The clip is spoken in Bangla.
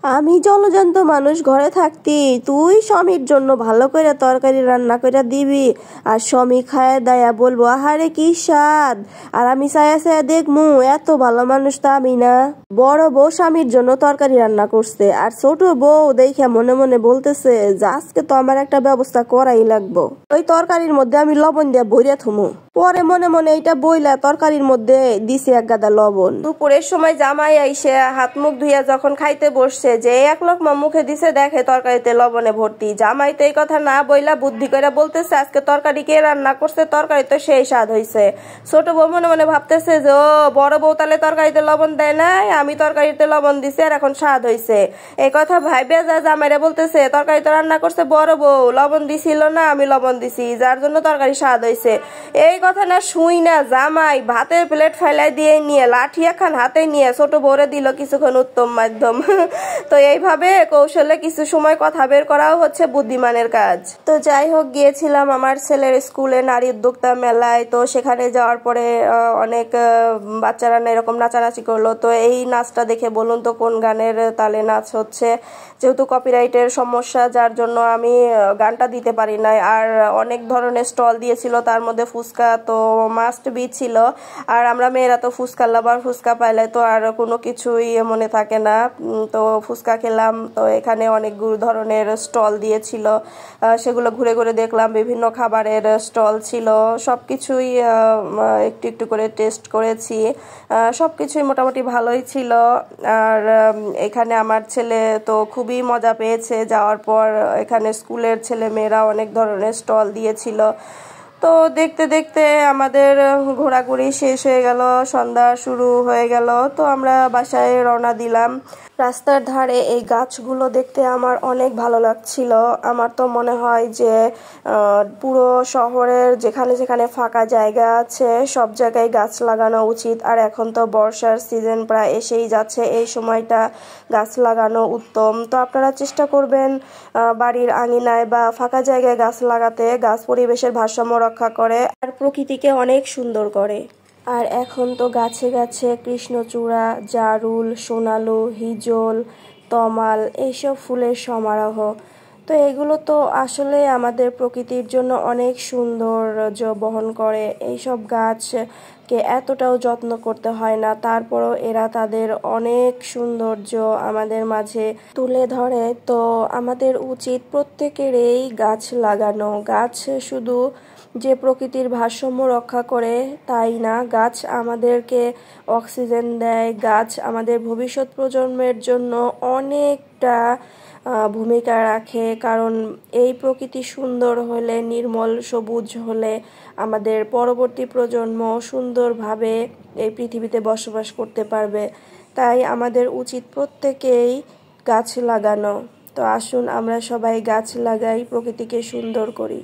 আমি জলজান্ত মানুষ ঘরে থাকতি তুই স্বামীর জন্য ভালো করে তরকারি রান্না করে দিবি আর স্বামী খায় দায়া বলবো আহারে কি স্বাদ। আর আমি চায়া চায়া দেখমু এত ভালো মানুষ তো আমি না। বড় বউ স্বামীর জন্য তরকারি রান্না করছে আর ছোট বউ দেখে মনে মনে বলতেছে যে আজকে তো আমার একটা ব্যবস্থা করাই লাগবো। ওই তরকারির মধ্যে আমি লবণ দিয়ে ভরিয়া থুমু। পরে মনে মনে এইটা বইলা তরকারির মধ্যে দিছে এক গাদা লবণ। দুপুরের সময় জামাই আইসে হাত মুখ ধুইয়া যখন খাইতে বসছে যে এক লোকমা মুখে দিছে দেখে তরকারিতে লবণে ভর্তি। জামাই তো এই কথা না বইলা বুদ্ধি করে বলতেছে আজকে তরকারি কে রান্না করছে, তরকারি তো সেই স্বাদ হয়েছে। ছোট বউ মনে মনে ভাবতেছে যে ও বড় বউ তাহলে তরকারিতে লবণ দেয় নাই, আমি তরকারিতে লবণ দিছি আর এখন স্বাদ হয়েছে। এই কথা ভাইবে যা জামাইরা বলতেছে তরকারিতে রান্না করছে বড় বউ, লবণ দিছিল না আমি লবণ দিছি যার জন্য তরকারি স্বাদ হয়েছে। এই কথা না শুই না জামাই ভাতের প্লেট ফেলাই দিয়ে নিয়ে লাঠি খান হাতে নিয়ে ছোট বউরে দিল কিছুক্ষণ উত্তম মাধ্যম। তো এইভাবে কৌশলে কিছু সময় কথা বের করাও হচ্ছে বুদ্ধিমানের কাজ। তো যাই হোক, গিয়েছিলাম আমার ছেলের স্কুলে নারী উদ্যোক্তা মেলায়। তো সেখানে যাওয়ার পরে অনেক বাচ্চারা এরকম নাচানাচি করলো। তো এই নাচটা দেখে বলুন তো কোন গানের তালে নাচ হচ্ছে। যেহেতু কপিরাইটের সমস্যা যার জন্য আমি গানটা দিতে পারি নাই। আর অনেক ধরনের স্টল দিয়েছিল, তার মধ্যে ফুচকা তো মাস্ট বি ছিল। আর আমরা মেয়েরা তো ফুচকা লাভার, ফুচকা পাইলে তো আর কোনো কিছুই মনে থাকে না। তো ফুচকা খেলাম। তো এখানে অনেক ধরনের স্টল দিয়েছিল, সেগুলো ঘুরে ঘুরে দেখলাম। বিভিন্ন খাবারের স্টল ছিল, সব কিছুই একটু একটু করে টেস্ট করেছি। সব কিছুই মোটামুটি ভালোই ছিল। আর এখানে আমার ছেলে তো খুবই মজা পেয়েছে যাওয়ার পর। এখানে স্কুলের ছেলে মেয়েরা অনেক ধরনের স্টল দিয়েছিল। তো দেখতে দেখতে আমাদের ঘোরাঘুরি শেষ হয়ে গেল, সন্ধ্যা শুরু হয়ে গেল। তো আমরা বাসায় রওনা দিলাম। রাস্তার ধারে এই গাছগুলো দেখতে আমার অনেক ভালো লাগছিল। আমার তো মনে হয় যে পুরো শহরের যেখানে যেখানে ফাঁকা জায়গা আছে সব জায়গায় গাছ লাগানো উচিত। আর এখন তো বর্ষার সিজন প্রায় এসেই যাচ্ছে, এই সময়টা গাছ লাগানো উত্তম। তো আপনারা চেষ্টা করবেন বাড়ির আঙিনায় বা ফাঁকা জায়গায় গাছ লাগাতে। গাছ পরিবেশের ভারসাম্য রক্ষা করে আর প্রকৃতিকে অনেক সুন্দর করে। আর এখন তো গাছে গাছে কৃষ্ণচূড়া, জারুল, সোনালু, হিজল, তমাল এইসব ফুলের সমারোহ। তো এগুলো তো আসলে আমাদের প্রকৃতির জন্য অনেক সৌন্দর্য বহন করে। এইসব গাছকে এতটাও যত্ন করতে হয় না, তারপরও এরা তাদের অনেক সৌন্দর্য আমাদের মাঝে তুলে ধরে। তো আমাদের উচিত প্রত্যেকেরই গাছ লাগানো। গাছ শুধু যে প্রকৃতির ভারসাম্য রক্ষা করে তাই না, গাছ আমাদেরকে অক্সিজেন দেয়। গাছ আমাদের ভবিষ্যৎ প্রজন্মের জন্য অনেকটা ভূমিকা রাখে। কারণ এই প্রকৃতি সুন্দর হলে, নির্মল সবুজ হলে আমাদের পরবর্তী প্রজন্ম সুন্দরভাবে এই পৃথিবীতে বসবাস করতে পারবে। তাই আমাদের উচিত প্রত্যেকেই গাছ লাগানো। তো আসুন আমরা সবাই গাছ লাগাই, প্রকৃতিকে সুন্দর করি।